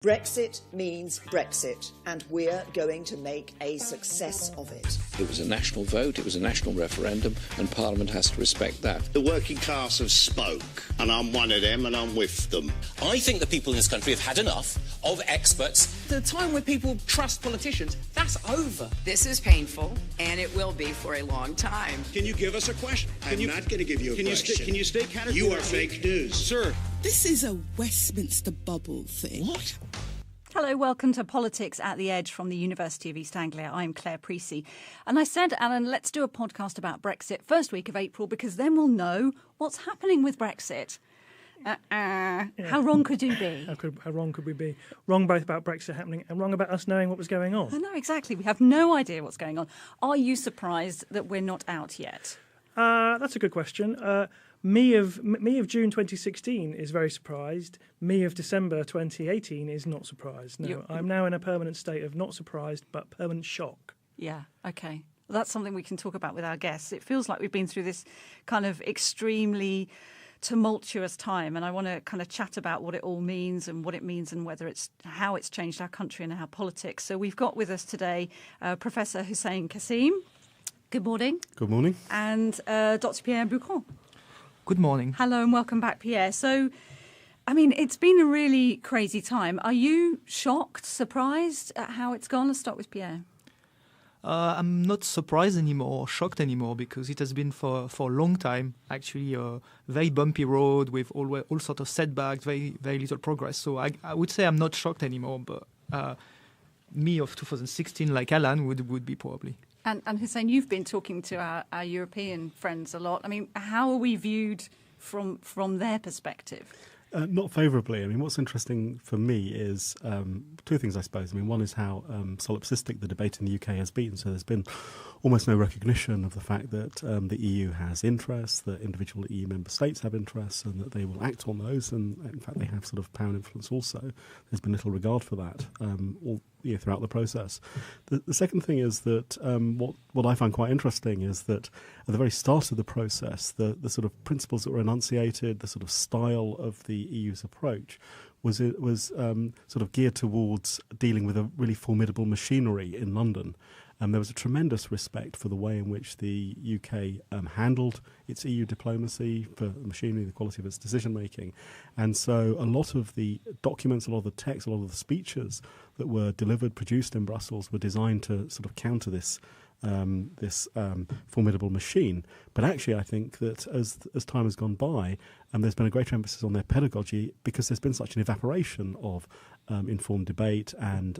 Brexit means Brexit, and we're going to make a success of it. It was a national vote, it was a national referendum, and Parliament has to respect that. The working class have spoke, and I'm one of them, and I'm with them. I think the people in this country have had enough of experts. The time where people trust politicians, that's over. This is painful, and it will be for a long time. Can you give us a question? I'm not going to give you a question. Can you stay categorical? You are fake news. Sir. This is a Westminster bubble thing. What? Hello, welcome to Politics at the Edge from the University of East Anglia. I'm Claire Precy. And I said, Alan, let's do a podcast about Brexit first week of April, because then we'll know what's happening with Brexit. How wrong could you be? How wrong could we be? Wrong both about Brexit happening and wrong about us knowing what was going on. I know, exactly. We have no idea what's going on. Are you surprised that we're not out yet? That's a good question. Me of June 2016 is very surprised. Me of December 2018 is not surprised. No, I'm now in a permanent state of not surprised, but permanent shock. Yeah, OK. Well, that's something we can talk about with our guests. It feels like we've been through this kind of extremely tumultuous time, and I want to kind of chat about what it all means and what it means and how it's changed our country and our politics. So we've got with us today Professor Hussein Kassim. Good morning. Good morning. And Dr. Pierre Boucron. Good morning. Hello and welcome back, Pierre. So, I mean, it's been a really crazy time. Are you shocked, surprised at how it's gone? Let's start with Pierre. I'm not surprised anymore, shocked anymore, because it has been for a long time actually a very bumpy road with all sorts of setbacks, very, very little progress. So I would say I'm not shocked anymore, but me of 2016, like Alan, would be probably. And Hussein, you've been talking to our European friends a lot. I mean, how are we viewed from their perspective? Not favourably. I mean, what's interesting for me is two things, I suppose. I mean, one is how solipsistic the debate in the UK has been. So there's been almost no recognition of the fact that the EU has interests, that individual EU member states have interests, and that they will act on those. And in fact, they have sort of power and influence also. There's been little regard for that throughout the process. The second thing is that what I find quite interesting is that at the very start of the process, the sort of principles that were enunciated, the sort of style of the EU's approach was sort of geared towards dealing with a really formidable machinery in London. And there was a tremendous respect for the way in which the UK handled its EU diplomacy, for the machinery, the quality of its decision-making. And so a lot of the documents, a lot of the text, a lot of the speeches that were produced in Brussels were designed to sort of counter this formidable machine. But actually, I think that as time has gone by, there's been a greater emphasis on their pedagogy, because there's been such an evaporation of informed debate and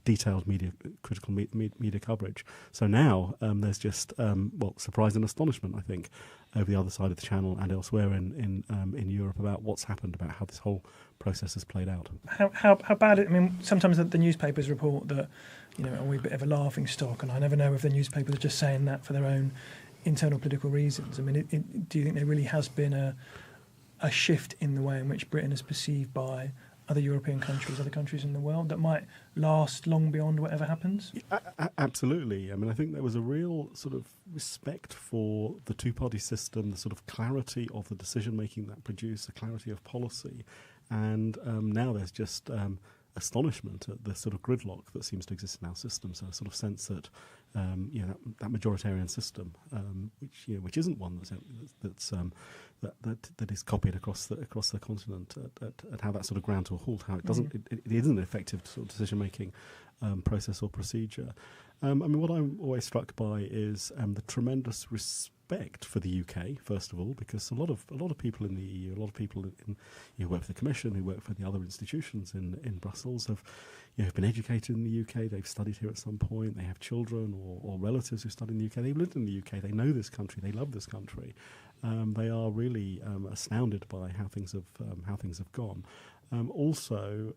detailed critical media coverage. So now there's just surprise and astonishment, I think, over the other side of the Channel and elsewhere in Europe about what's happened, about how this whole process has played out. How bad? I mean, sometimes the newspapers report that are we a bit of a laughing stock, and I never know if the newspapers are just saying that for their own internal political reasons. I mean, do you think there really has been a shift in the way in which Britain is perceived by other European countries, other countries in the world, that might last long beyond whatever happens? Absolutely. I mean, I think there was a real sort of respect for the two-party system, the sort of clarity of the decision-making that produced, the clarity of policy. And now there's just astonishment at the sort of gridlock that seems to exist in our system. So a sort of sense that that majoritarian system, which isn't one that is copied across the continent, at how that sort of ground to a halt, how it doesn't, it isn't an effective sort of decision making process or procedure. I mean, what I'm always struck by is the tremendous respect for the UK, first of all, because a lot of people in the EU, a lot of people who work for the Commission, who work for the other institutions in Brussels, have been educated in the UK. They've studied here at some point. They have children or relatives who study in the UK. They've lived in the UK. They know this country. They love this country. They are really astounded by how things have gone. Also,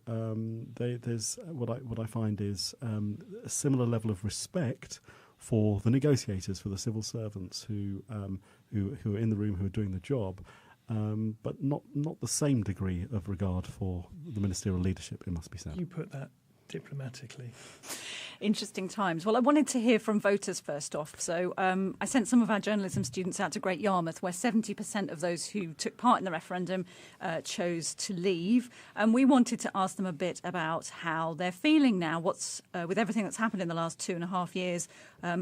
there's what I find is a similar level of respect for the negotiators, for the civil servants who are in the room, who are doing the job, but not the same degree of regard for the ministerial leadership, it must be said. You put that diplomatically. Interesting times. Well, I wanted to hear from voters first off. So I sent some of our journalism students out to Great Yarmouth, where 70% of those who took part in the referendum chose to leave. And we wanted to ask them a bit about how they're feeling now. What's with everything that's happened in the last 2.5 years,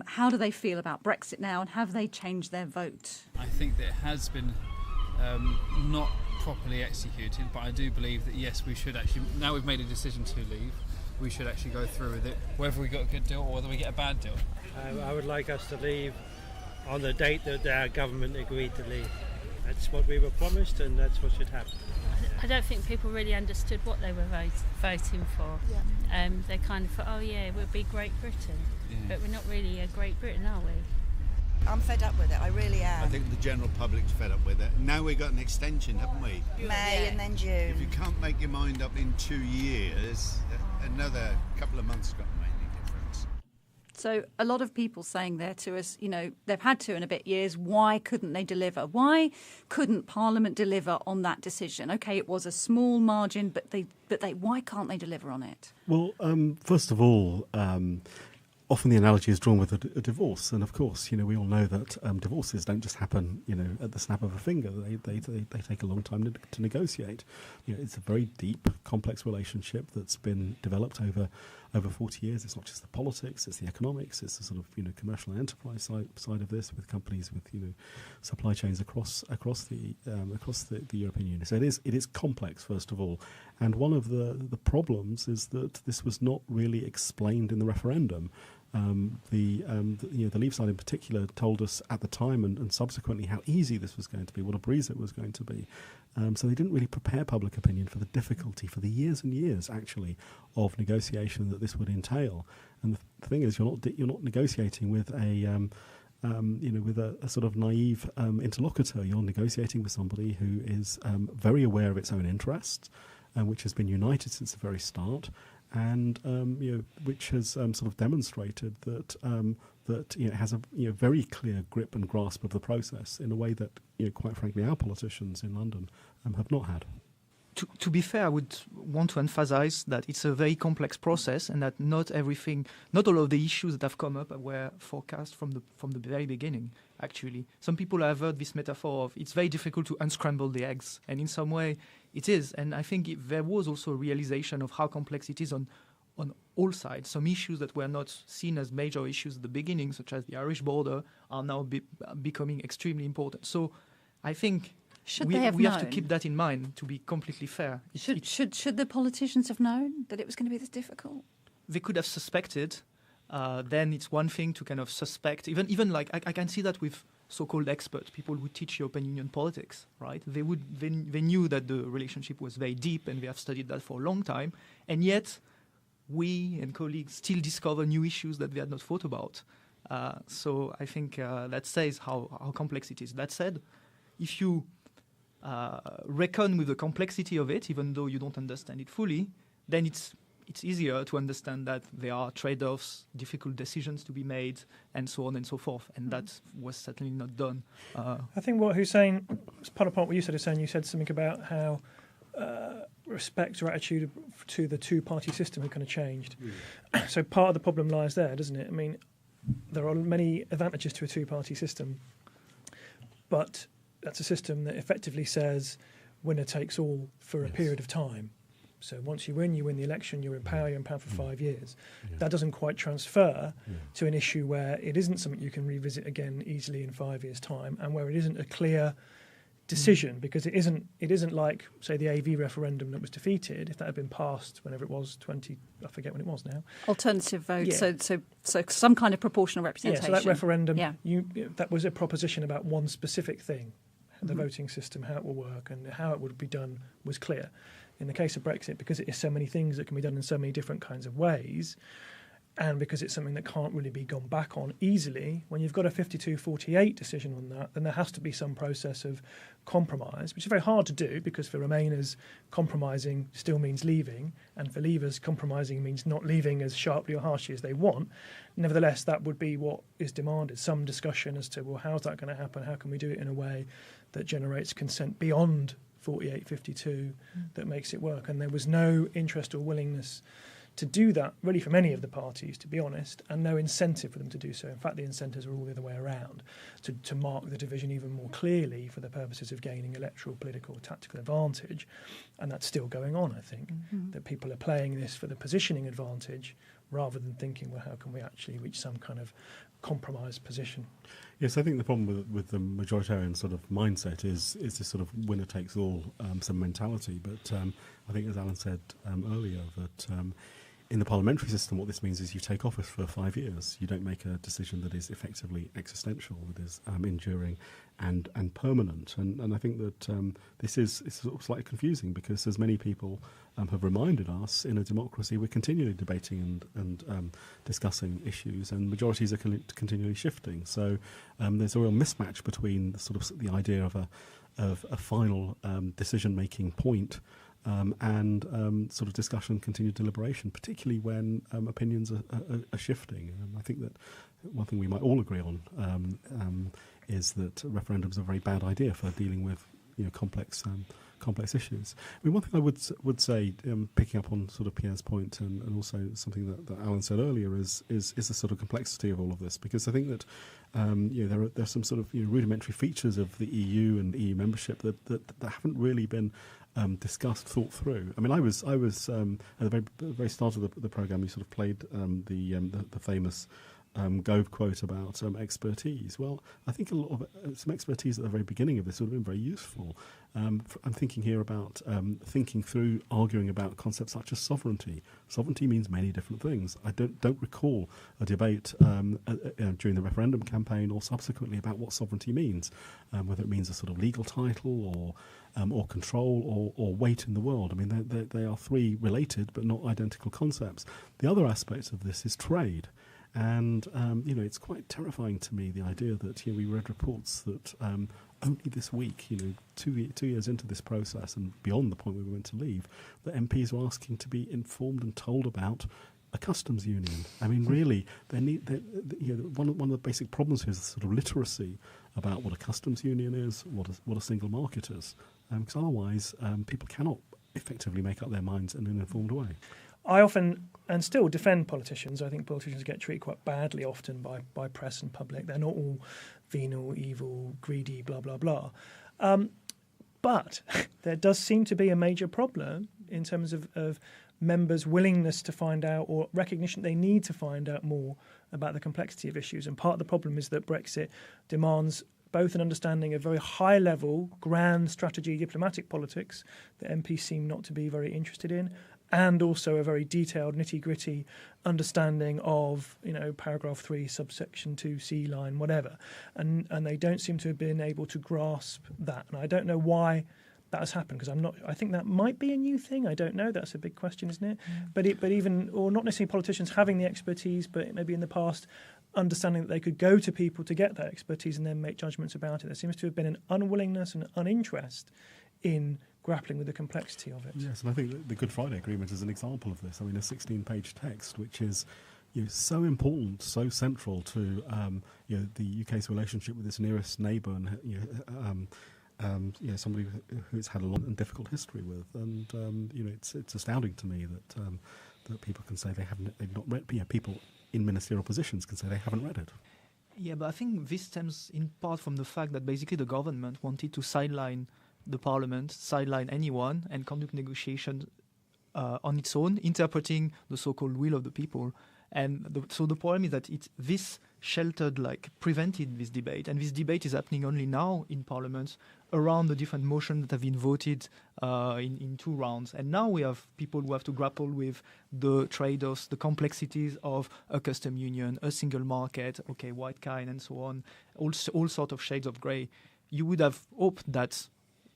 how do they feel about Brexit now, and have they changed their vote? I think that it has been not properly executed, but I do believe that, yes, we should actually, now we've made a decision to leave, we should actually go through with it, whether we got a good deal or whether we get a bad deal. I would like us to leave on the date that our government agreed to leave. That's what we were promised, and that's what should happen. I don't think people really understood what they were voting for. Yeah. They kind of thought, oh yeah, we'll be Great Britain, but we're not really a Great Britain, are we? I'm fed up with it, I really am. I think the general public's fed up with it. Now we've got an extension, haven't we? May and then June. If you can't make your mind up in 2 years, another couple of months got to make any difference. So a lot of people saying there to us, you know, they've had 2.5 years. Why couldn't they deliver? Why couldn't Parliament deliver on that decision? OK, it was a small margin, but why can't they deliver on it? Well, first of all, often the analogy is drawn with a divorce, and of course, you know, we all know that divorces don't just happen, you know, at the snap of a finger. They take a long time to negotiate. You know, it's a very deep, complex relationship that's been developed over 40 years. It's not just the politics; it's the economics. It's the sort of, you know, commercial and enterprise side of this, with companies with, you know, supply chains across the European Union. So it is complex, first of all, and one of the problems is that this was not really explained in the referendum. The Leave side in particular told us at the time and subsequently how easy this was going to be, what a breeze it was going to be. So they didn't really prepare public opinion for the difficulty, for the years and years actually of negotiation that this would entail. And the thing is, you're not negotiating with a sort of naive interlocutor. You're negotiating with somebody who is very aware of its own interests, which has been united since the very start. And which has sort of demonstrated that it has a very clear grip and grasp of the process in a way that, quite frankly, our politicians in London have not had. To be fair, I would want to emphasize that it's a very complex process, and that not all of the issues that have come up were forecast from the very beginning. Actually, some people have heard this metaphor of it's very difficult to unscramble the eggs, and in some way it is. And I think there was also a realization of how complex it is on all sides. Some issues that were not seen as major issues at the beginning, such as the Irish border, are now becoming extremely important. So I think we have to keep that in mind, to be completely fair. Should the politicians have known that it was going to be this difficult? They could have suspected. Then it's one thing to kind of suspect. Even like I can see that with so-called experts, people who teach European Union politics, right? They knew that the relationship was very deep, and they have studied that for a long time. And yet, we and colleagues still discover new issues that they had not thought about. So I think that says how complex it is. That said, if you reckon with the complexity of it, even though you don't understand it fully, then it's easier to understand that there are trade-offs, difficult decisions to be made, and so on and so forth. And that was certainly not done. I think what Hussein, as part of what you said, Hussein, you said something about how respect or attitude to the two-party system had kind of changed. So part of the problem lies there, doesn't it? I mean, there are many advantages to a two-party system, but that's a system that effectively says winner takes all for a period of time. So once you win the election, you're in power for 5 years. Yeah. That doesn't quite transfer to an issue where it isn't something you can revisit again easily in 5 years' time, and where it isn't a clear decision, because it isn't like, say, the AV referendum that was defeated. If that had been passed whenever it was, I forget when it was now. Alternative vote, so some kind of proportional representation. Yeah, so that referendum, that was a proposition about one specific thing, the voting system, how it will work and how it would be done was clear. In the case of Brexit, because it is so many things that can be done in so many different kinds of ways, and because it's something that can't really be gone back on easily, when you've got a 52-48 decision on that, then there has to be some process of compromise, which is very hard to do, because for Remainers, compromising still means leaving, and for Leavers, compromising means not leaving as sharply or harshly as they want. Nevertheless, that would be what is demanded, some discussion as to, well, how's that going to happen? How can we do it in a way that generates consent beyond 48-52 that makes it work? And there was no interest or willingness to do that really from any of the parties, to be honest, and no incentive for them to do so. In fact, the incentives are all the other way around, to mark the division even more clearly for the purposes of gaining electoral, political, tactical advantage. And that's still going on, I think, that people are playing this for the positioning advantage rather than thinking, well, how can we actually reach some kind of compromised position? Yes, I think the problem with the majoritarian sort of mindset is this sort of winner-takes-all some mentality. But I think, as Alan said earlier, that in the parliamentary system, what this means is you take office for 5 years. You don't make a decision that is effectively existential, that is enduring and permanent. And I think that this is sort of slightly confusing because, as many people have reminded us, in a democracy we're continually debating and discussing issues, and majorities are continually shifting. So there's a real mismatch between the idea of a final decision-making point and sort of discussion, continued deliberation, particularly when opinions are shifting. I think that one thing we might all agree on is that referendums are a very bad idea for dealing with complex issues. I mean, one thing I would say, picking up on sort of Pierre's point, and also something that Alan said earlier, is the sort of complexity of all of this, because I think that there are some sort of rudimentary features of the EU and EU membership that haven't really been discussed, thought through. I mean, I was at the very start of the programme. You sort of played the famous Gove quote about expertise. Well, I think a lot of some expertise at the very beginning of this would have been very useful. I'm thinking here about thinking through, arguing about concepts such as sovereignty. Sovereignty means many different things. I don't recall a debate during the referendum campaign or subsequently about what sovereignty means, whether it means a sort of legal title or control or weight in the world. I mean, they are three related but not identical concepts. The other aspect of this is trade. And, it's quite terrifying to me, the idea that we read reports that only this week, 2 years into this process and beyond the point where we were meant to leave, that MPs were asking to be informed and told about a customs union. I mean, really, one of the basic problems here is the sort of literacy about what a customs union is, what a single market is, because otherwise people cannot effectively make up their minds in an informed way. I often and still defend politicians. I think politicians get treated quite badly often by press and public. They're not all venal, evil, greedy, blah, blah, blah. But there does seem to be a major problem in terms of members' willingness to find out, or recognition they need to find out more about the complexity of issues. And part of the problem is that Brexit demands both an understanding of very high-level, grand strategy, diplomatic politics that MPs seem not to be very interested in, and also a very detailed, nitty-gritty understanding of, paragraph 3, subsection 2, C line, whatever. And they don't seem to have been able to grasp that. And I don't know why that has happened, because I think that might be a new thing. I don't know. That's a big question, isn't it? But not necessarily politicians having the expertise, but maybe in the past understanding that they could go to people to get that expertise and then make judgments about it. There seems to have been an unwillingness and uninterest in grappling with the complexity of it. Yes, and I think the Good Friday Agreement is an example of this. I mean, a 16-page text, which is so important, so central to the UK's relationship with its nearest neighbour, and somebody who's had a long and difficult history with. And it's astounding to me that people can say they've not read. People in ministerial positions can say they haven't read it. Yeah, but I think this stems in part from the fact that basically the government wanted to sideline the parliament, sideline anyone, and conduct negotiations on its own, interpreting the so-called will of the people. And so the problem is that this sheltered, prevented this debate. And this debate is happening only now in Parliament around the different motions that have been voted in 2 rounds. And now we have people who have to grapple with the trade-offs, the complexities of a custom union, a single market, white kind, and so on, all sorts of shades of grey. You would have hoped that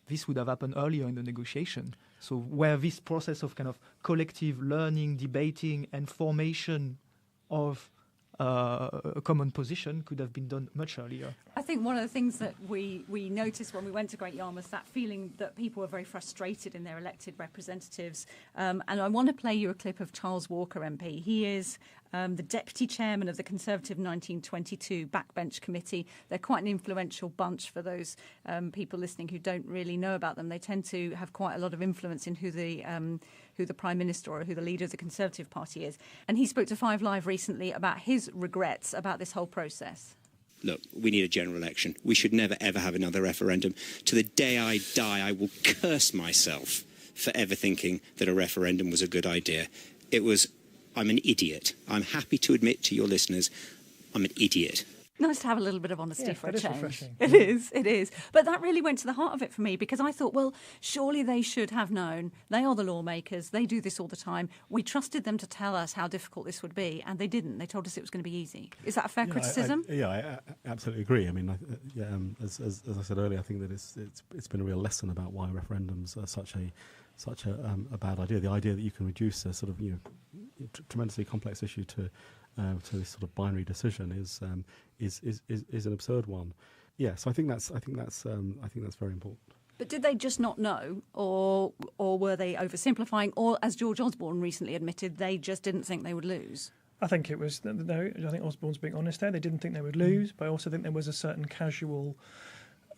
this would have happened earlier in the negotiation. So where this process of kind of collective learning, debating, and formation of a common position could have been done much earlier. I think one of the things that we noticed when we went to Great Yarmouth, that feeling that people were very frustrated in their elected representatives. And I want to play you a clip of Charles Walker MP. He is the deputy chairman of the Conservative 1922 Backbench Committee. They're quite an influential bunch for those people listening who don't really know about them. They tend to have quite a lot of influence in who who the Prime Minister or who the leader of the Conservative Party is. And he spoke to 5 Live recently about his regrets about this whole process. Look, we need a general election. We should never, ever have another referendum. To the day I die, I will curse myself for ever thinking that a referendum was a good idea. I'm an idiot. I'm happy to admit to your listeners, I'm an idiot. Nice to have a little bit of honesty for a that is change. refreshing. It is. But that really went to the heart of it for me, because I thought, well, surely they should have known. They are the lawmakers. They do this all the time. We trusted them to tell us how difficult this would be, and they didn't. They told us it was going to be easy. Is that a fair criticism? I absolutely agree. I mean, as I said earlier, I think that it's been a real lesson about why referendums are such a bad idea. The idea that you can reduce a sort of tremendously complex issue to this sort of binary decision is an absurd one. Yeah, so I think that's very important. But did they just not know, or were they oversimplifying, or, as George Osborne recently admitted, they just didn't think they would lose? I think it was. No, I think Osborne's being honest there. They didn't think they would lose, but I also think there was a certain casual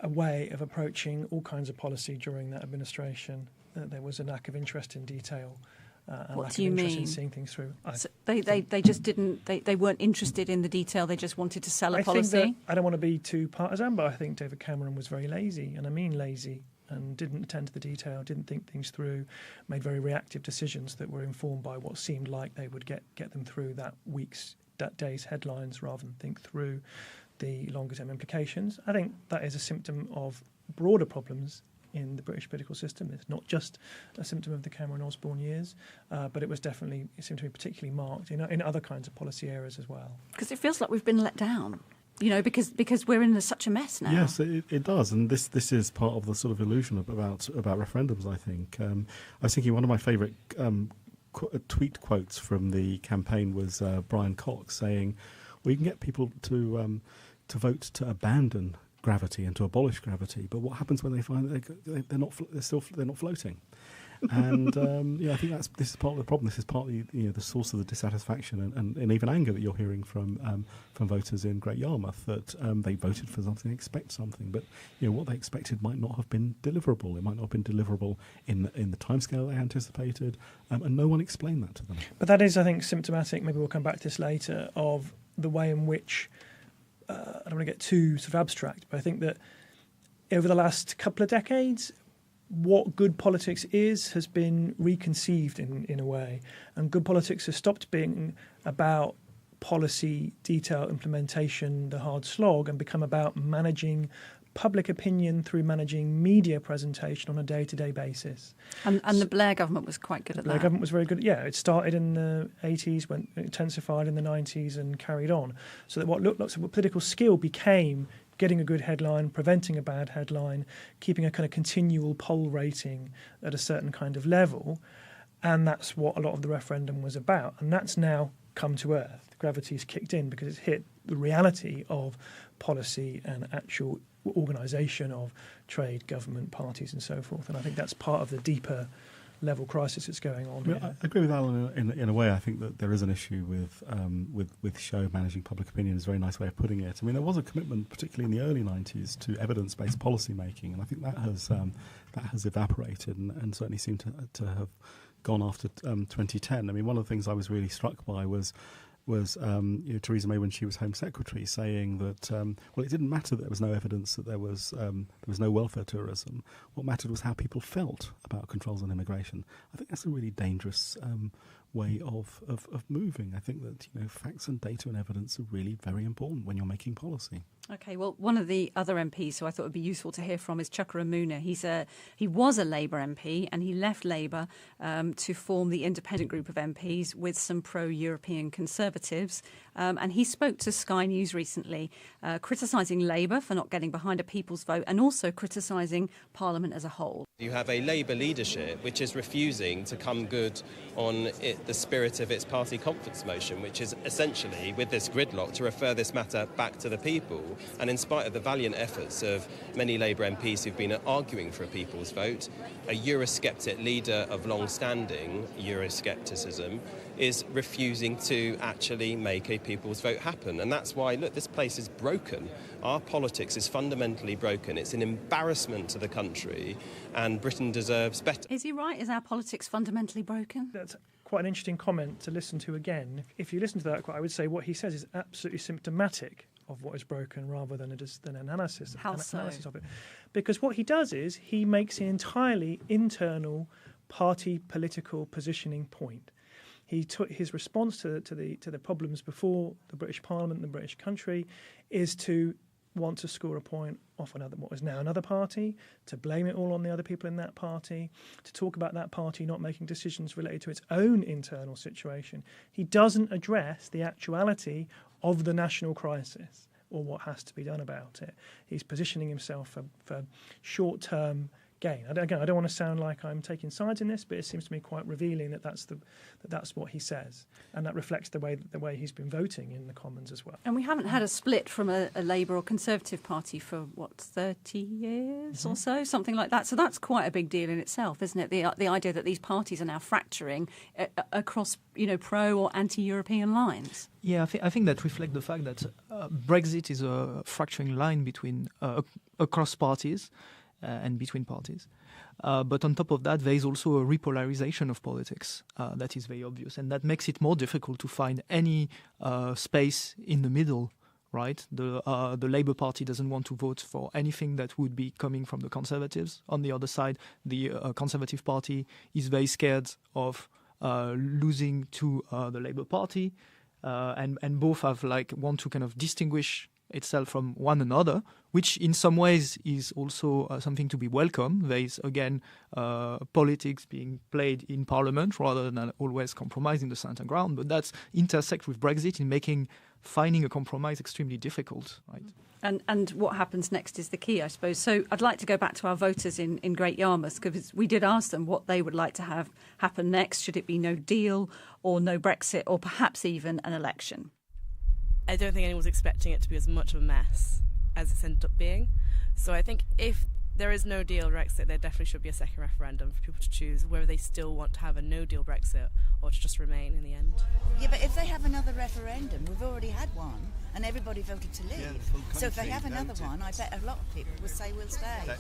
way of approaching all kinds of policy during that administration. There was a lack of interest in detail. What do you mean? In seeing things through. So they just didn't. They weren't interested in the detail. They just wanted to sell a policy. I don't want to be too partisan, but I think David Cameron was very lazy, and I mean lazy, and didn't attend to the detail, didn't think things through, made very reactive decisions that were informed by what seemed like they would get them through that day's headlines, rather than think through the longer term implications. I think that is a symptom of broader problems in the British political system. It's not just a symptom of the Cameron-Osborne years, but it seemed to be particularly marked in other kinds of policy areas as well. Because it feels like we've been let down, because we're in such a mess now. Yes, it does, and this is part of the sort of illusion about referendums, I think. I was thinking one of my favourite tweet quotes from the campaign was Brian Cox saying, well, you can get people to vote to abandon gravity and to abolish gravity, but what happens when they find that they're not floating? And I think this is part of the problem. This is partly the source of the dissatisfaction and even anger that you're hearing from voters in Great Yarmouth, that they voted for something, expect something, but what they expected might not have been deliverable. It might not have been deliverable in the timescale they anticipated, and no one explained that to them. But that is, I think, symptomatic. Maybe we'll come back to this later, of the way in which. I don't want to get too sort of abstract, but I think that over the last couple of decades, what good politics has been reconceived in a way. And good politics has stopped being about policy, detail, implementation, the hard slog, and become about managing public opinion through managing media presentation on a day-to-day basis. And the Blair government was quite good at that. The Blair government was very good. Yeah, it started in the 80s, went intensified in the 90s and carried on. So that what looked like a political skill became getting a good headline, preventing a bad headline, keeping a kind of continual poll rating at a certain kind of level. And that's what a lot of the referendum was about. And that's now come to earth. Gravity's kicked in because it's hit the reality of policy and actual organisation of trade, government, parties and so forth. And I think that's part of the deeper level crisis that's going on here. I agree with Alan in a way. I think that there is an issue with show managing public opinion is a very nice way of putting it. I mean, there was a commitment, particularly in the early 90s, to evidence-based policy making, and I think that has evaporated and certainly seemed to have gone after 2010. I mean, one of the things I was really struck by was Theresa May, when she was Home Secretary, saying that it didn't matter that there was no evidence that there was no welfare tourism. What mattered was how people felt about controls on immigration. I think that's a really dangerous way of moving. I think that facts and data and evidence are really very important when you're making policy. Okay, well, one of the other MPs who I thought would be useful to hear from is Chakra Mwana. He was a Labour MP and he left Labour to form the independent group of MPs with some pro-European Conservatives. And he spoke to Sky News recently, criticising Labour for not getting behind a people's vote and also criticising Parliament as a whole. You have a Labour leadership which is refusing to come good on the spirit of its party conference motion, which is essentially, with this gridlock, to refer this matter back to the people. And in spite of the valiant efforts of many Labour MPs who've been arguing for a people's vote, a Eurosceptic leader of long-standing Euroscepticism is refusing to actually make a people's vote happen. And that's why, look, this place is broken. Our politics is fundamentally broken. It's an embarrassment to the country, and Britain deserves better. Is he right? Is our politics fundamentally broken? That's quite an interesting comment to listen to again. If you listen to that, I would say what he says is absolutely symptomatic of what is broken rather than an analysis of it. Because what he does is he makes an entirely internal party political positioning point. He took his response to the problems before the British Parliament and the British country is to want to score a point off what is now another party, to blame it all on the other people in that party, to talk about that party not making decisions related to its own internal situation. He doesn't address the actuality of the national crisis or what has to be done about it. He's positioning himself for short-term gain. I don't want to sound like I'm taking sides in this, but it seems to me quite revealing that that's what he says, and that reflects the way he's been voting in the Commons as well. And we haven't had a split from a Labour or Conservative Party for 30 years or so, something like that. So that's quite a big deal in itself, isn't it? The idea that these parties are now fracturing across pro or anti-European lines. Yeah, I think that reflects the fact that Brexit is a fracturing line between across parties. And between parties. But on top of that, there is also a repolarization of politics that is very obvious, and that makes it more difficult to find any space in the middle, right? The Labour Party doesn't want to vote for anything that would be coming from the Conservatives. On the other side, the Conservative Party is very scared of losing to the Labour Party, and both have want to kind of distinguish itself from one another, which in some ways is also something to be welcome. There is, again, politics being played in Parliament rather than always compromising the centre ground, but that's intersect with Brexit in finding a compromise extremely difficult. Right? And what happens next is the key, I suppose. So I'd like to go back to our voters in Great Yarmouth, because we did ask them what they would like to have happen next. Should it be no deal or no Brexit, or perhaps even an election? I don't think anyone's expecting it to be as much of a mess as it's ended up being. So I think if there is no deal Brexit, there definitely should be a second referendum for people to choose whether they still want to have a no deal Brexit or to just remain in the end. Yeah, but if they have another referendum, we've already had one and everybody voted to leave. Yeah, so if they have another one, I bet a lot of people will say we'll stay.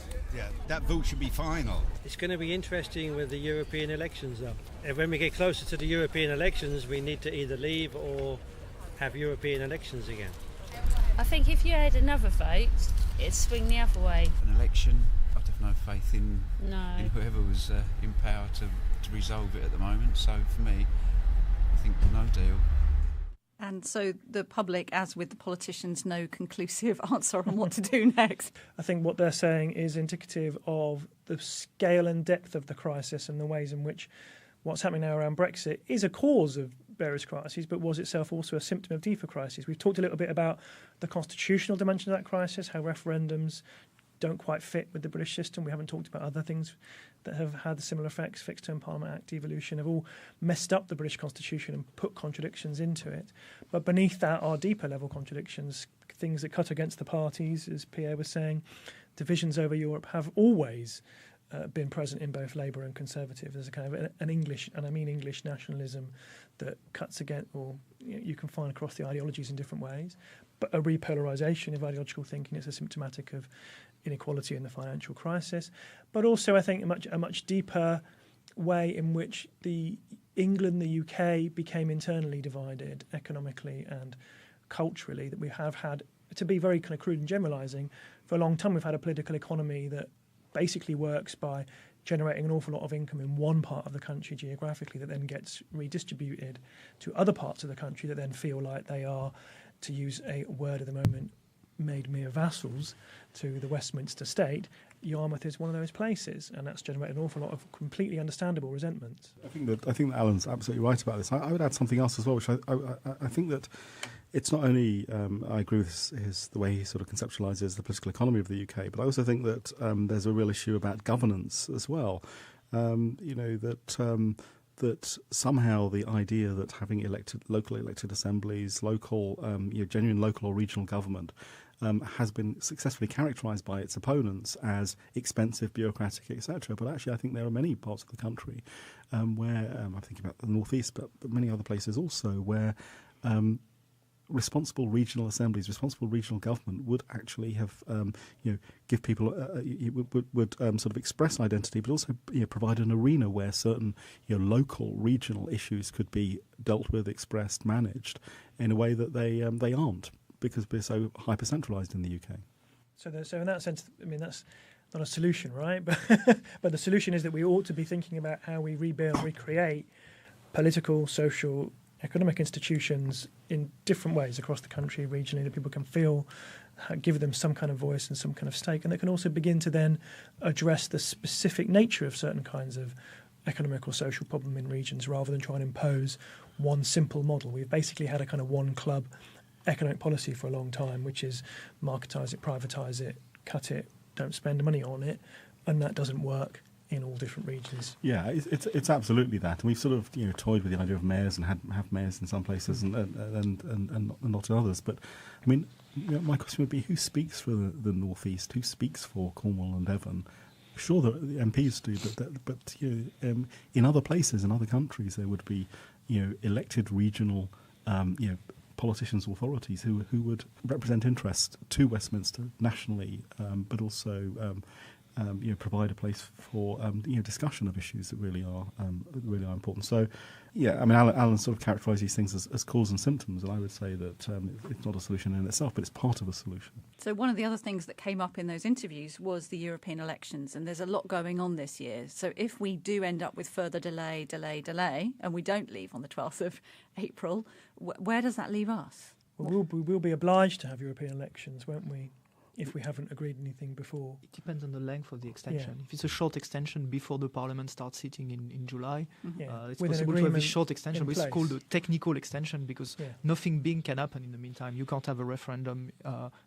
That vote should be final. It's going to be interesting with the European elections, though. And when we get closer to the European elections, we need to either leave or have European elections again. I think if you had another vote, it'd swing the other way. An election, I'd have no faith in whoever was in power to resolve it at the moment. So for me, I think no deal. And so the public, as with the politicians, no conclusive answer on what to do next. I think what they're saying is indicative of the scale and depth of the crisis and the ways in which what's happening now around Brexit is a cause of various crises, but was itself also a symptom of deeper crises. We've talked a little bit about the constitutional dimension of that crisis, how referendums don't quite fit with the British system. We haven't talked about other things that have had similar effects. Fixed Term Parliament Act, devolution, have all messed up the British Constitution and put contradictions into it. But beneath that are deeper level contradictions, things that cut against the parties, as Pierre was saying. Divisions over Europe have always been present in both Labour and Conservative. There's a kind of an English, and I mean English, nationalism that cuts against, or you can find across the ideologies in different ways. But a repolarisation of ideological thinking is a symptomatic of inequality in the financial crisis. But also, I think, a much deeper way in which England, the UK, became internally divided economically and culturally, that we have had, to be very kind of crude and generalising, for a long time we've had a political economy that basically works by generating an awful lot of income in one part of the country geographically that then gets redistributed to other parts of the country that then feel like they are, to use a word at the moment, made mere vassals to the Westminster state. Yarmouth is one of those places, and that's generated an awful lot of completely understandable resentment. I think that Alan's absolutely right about this. I would add something else as well, which I think that it's not only I agree with the way he sort of conceptualises the political economy of the UK, but I also think that there's a real issue about governance as well. That somehow the idea that having locally elected assemblies, genuine local or regional government, has been successfully characterised by its opponents as expensive, bureaucratic, etc. But actually, I think there are many parts of the country where I'm thinking about the northeast, but many other places also where responsible regional assemblies, responsible regional government would actually have, give people would sort of express identity, but also provide an arena where certain local regional issues could be dealt with, expressed, managed in a way that they aren't, because we're so hyper centralised in the UK. So in that sense, I mean, that's not a solution, right? But but the solution is that we ought to be thinking about how we rebuild, recreate political, social, economic institutions in different ways across the country, regionally, that people can feel, give them some kind of voice and some kind of stake, and that can also begin to then address the specific nature of certain kinds of economic or social problem in regions, rather than try and impose one simple model. We've basically had a kind of one club economic policy for a long time, which is marketise it, privatise it, cut it, don't spend money on it, and that doesn't work in all different regions. Yeah, it's absolutely that, and we've sort of toyed with the idea of mayors and have mayors in some places and not in others. But I mean, my question would be: who speaks for the northeast? Who speaks for Cornwall and Devon? Sure, the MPs do, but in other places, in other countries, there would be elected regional politicians, authorities who would represent interest to Westminster nationally, but also provide a place for discussion of issues that really are important. So, yeah, I mean, Alan sort of characterised these things as cause and symptoms, and I would say that it's not a solution in itself, but it's part of a solution. So one of the other things that came up in those interviews was the European elections, and there's a lot going on this year. So if we do end up with further delay, and we don't leave on the 12th of April, where does that leave us? Well, we'll be obliged to have European elections, won't we? If we haven't agreed anything before. It depends on the length of the extension. Yeah. If it's a short extension before the Parliament starts sitting in July, it's possible to have a short extension, but it's called a technical extension because nothing big can happen in the meantime. You can't have a referendum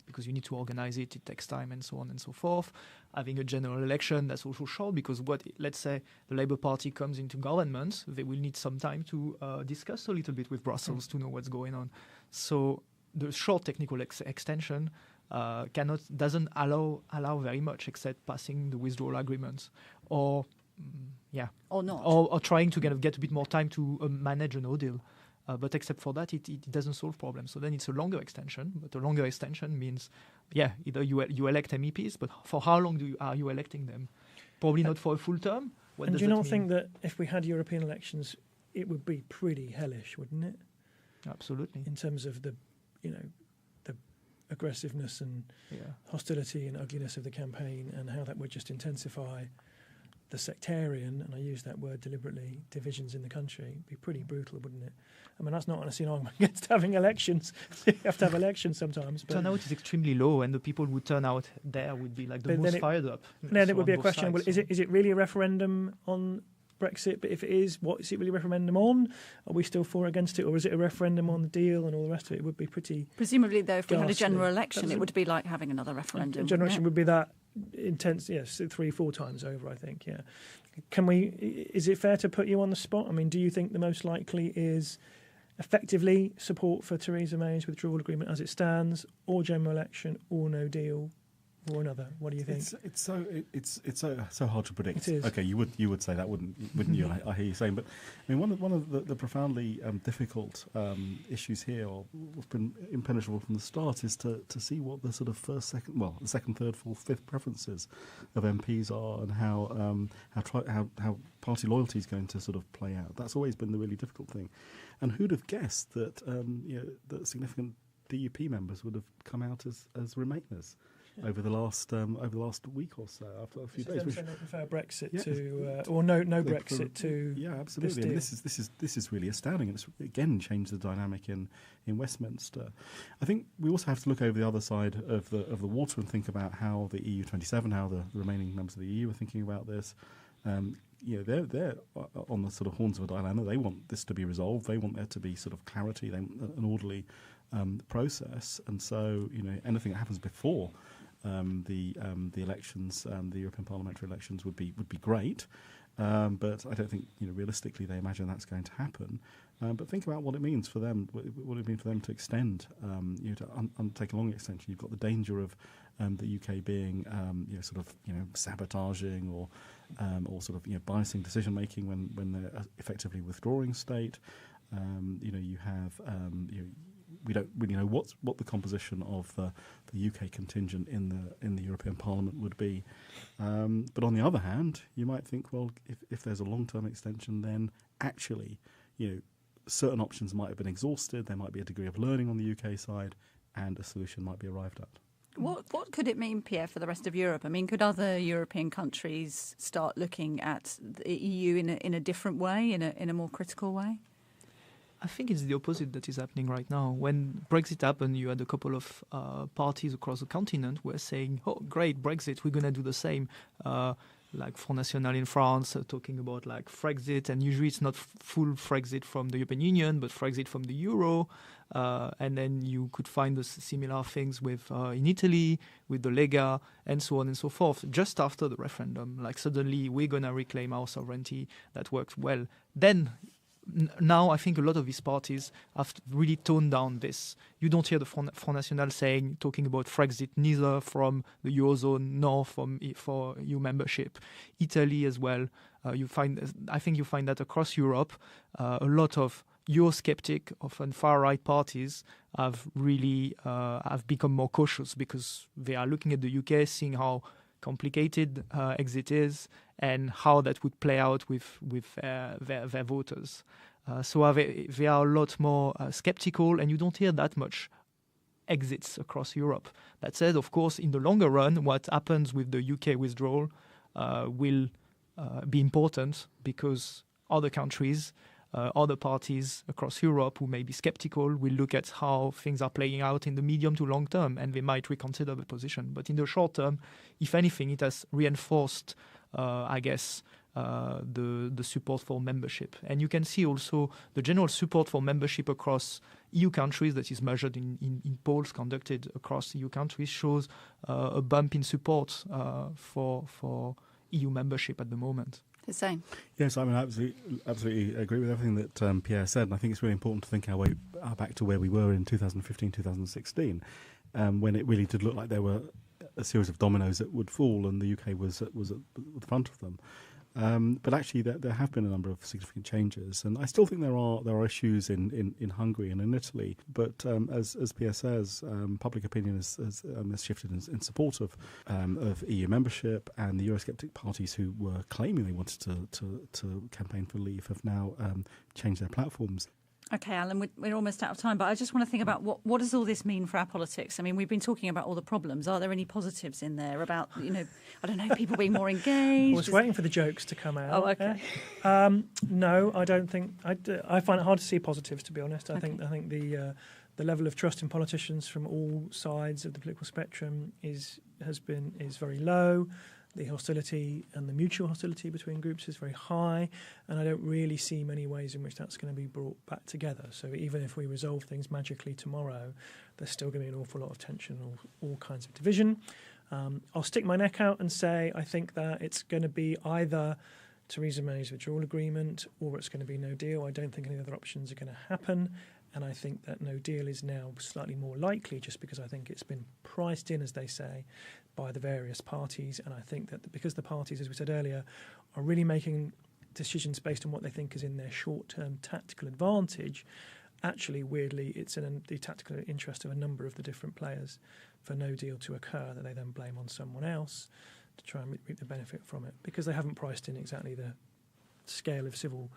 because you need to organise it, it takes time and so on and so forth. Having a general election, that's also short because let's say the Labour Party comes into government, they will need some time to discuss a little bit with Brussels to know what's going on. So the short technical extension doesn't allow very much except passing the withdrawal agreements or not or trying to kind of get a bit more time to manage a no deal. But except for that, it doesn't solve problems. So then it's a longer extension. But a longer extension means, either you elect MEPs, but for how long are you electing them? Probably not for a full term. And do you not think that if we had European elections, it would be pretty hellish, wouldn't it? Absolutely. In terms of the aggressiveness and hostility and ugliness of the campaign, and how that would just intensify the sectarian, and I use that word deliberately, divisions in the country. It'd be pretty brutal, wouldn't it? I mean, that's not honestly an argument against having elections. You have to have elections sometimes. But turnout is extremely low, and the people who turn out there would be like the most fired up. Then it would be a question, well, is it really a referendum on Brexit? But if it is, what is it really a referendum on? Are we still for or against it, or is it a referendum on the deal and all the rest of it? It would be pretty presumably, though, if we had a ghastly. general election, it would be like having another referendum. A general election would be that intense, yes, 3-4 times over, I think. Yeah. Is it fair to put you on the spot? I mean, do you think the most likely is effectively support for Theresa May's withdrawal agreement as it stands, or general election, or no deal, or another? What do you think? It's so hard to predict. It is. Okay, you would say that, wouldn't you? I hear you saying, but I mean, one of the profoundly difficult issues here, or what's been impenetrable from the start, is to see what the sort of the second, third, fourth, fifth preferences of MPs are, and how party loyalty is going to sort of play out. That's always been the really difficult thing. And who'd have guessed that that significant DUP members would have come out as Remainers over the last week or so, after a few days. They don't prefer Brexit to or no Brexit to absolutely. This deal. This is really astounding, and it's again changed the dynamic in Westminster. I think we also have to look over the other side of the water and think about how the EU27, how the remaining members of the EU are thinking about this. They're on the sort of horns of a dilemma. They want this to be resolved. They want there to be sort of clarity, an orderly process, and so anything that happens before the elections, the European parliamentary elections, would be great. But I don't think, realistically they imagine that's going to happen. But think about what it means for them. What it means for them to extend, to undertake a long extension. You've got the danger of the UK being, sabotaging or sort of biasing decision making when they're effectively withdrawing state. You have we don't really know what the composition of the UK contingent in the European Parliament would be. But on the other hand, you might think, well, if there's a long-term extension, then actually, certain options might have been exhausted. There might be a degree of learning on the UK side, and a solution might be arrived at. What could it mean, Pierre, for the rest of Europe? I mean, could other European countries start looking at the EU in a different way, in a more critical way? I think it's the opposite that is happening right now. When Brexit happened, you had a couple of parties across the continent who were saying, oh, great, Brexit, we're going to do the same. Like Front National in France, talking about like Frexit, and usually it's not full Frexit from the European Union, but Frexit from the Euro. And then you could find the similar things with in Italy, with the Lega, and so on and so forth. Just after the referendum, like suddenly we're going to reclaim our sovereignty. That worked well. Then now I think a lot of these parties have really toned down this. You don't hear the Front National talking about Frexit, neither from the Eurozone nor for EU membership. Italy as well. I think you find that across Europe, a lot of Eurosceptic, often far-right parties have really have become more cautious because they are looking at the UK, seeing how complicated exit is and how that would play out with their voters. So they are a lot more sceptical, and you don't hear that much exits across Europe. That said, of course, in the longer run, what happens with the UK withdrawal will be important because other countries, other parties across Europe who may be sceptical will look at how things are playing out in the medium to long term, and they might reconsider the position. But in the short term, if anything, it has reinforced, the support for membership. And you can see also the general support for membership across EU countries that is measured in polls conducted across EU countries shows a bump in support for EU membership at the moment. Hussein? Yes, I mean, I absolutely agree with everything that Pierre said, and I think it's really important to think our way back to where we were in 2015, 2016, when it really did look like there were a series of dominoes that would fall, and the UK was at the front of them. But actually, there have been a number of significant changes, and I still think there are issues in Hungary and in Italy. But as Pierre says, public opinion has shifted in support of EU membership, and the Eurosceptic parties who were claiming they wanted to campaign for leave have now changed their platforms. Okay, Alan, we're almost out of time, but I just want to think about what does all this mean for our politics? I mean, we've been talking about all the problems. Are there any positives in there about, I don't know, people being more engaged? I was waiting for the jokes to come out. Oh, okay. No, I don't think. I find it hard to see positives, to be honest. I think the level of trust in politicians from all sides of the political spectrum is very low. The hostility and the mutual hostility between groups is very high, and I don't really see many ways in which that's going to be brought back together. So even if we resolve things magically tomorrow, there's still going to be an awful lot of tension, all kinds of division. I'll stick my neck out and say I think that it's going to be either Theresa May's withdrawal agreement or it's going to be no deal. I don't think any other options are going to happen. And I think that no deal is now slightly more likely just because I think it's been priced in, as they say, by the various parties. And I think that because the parties, as we said earlier, are really making decisions based on what they think is in their short-term tactical advantage, actually, weirdly, it's in the tactical interest of a number of the different players for no deal to occur that they then blame on someone else to try and reap the benefit from it, because they haven't priced in exactly the scale of civil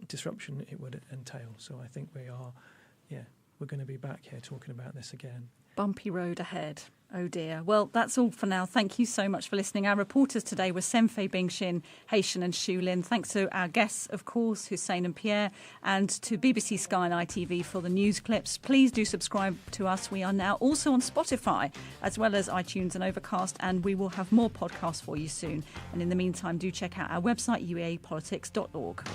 disruption it would entail. So I think we're going to be back here talking about this again. Bumpy road ahead. Oh dear. Well, that's all for now. Thank you so much for listening. Our reporters today were Senfei Bingshin, Haitian and Shulin. Thanks to our guests, of course, Hussein and Pierre, and to BBC Sky and ITV for the news clips. Please do subscribe to us. We are now also on Spotify, as well as iTunes and Overcast, and we will have more podcasts for you soon. And in the meantime, do check out our website, uapolitics.org.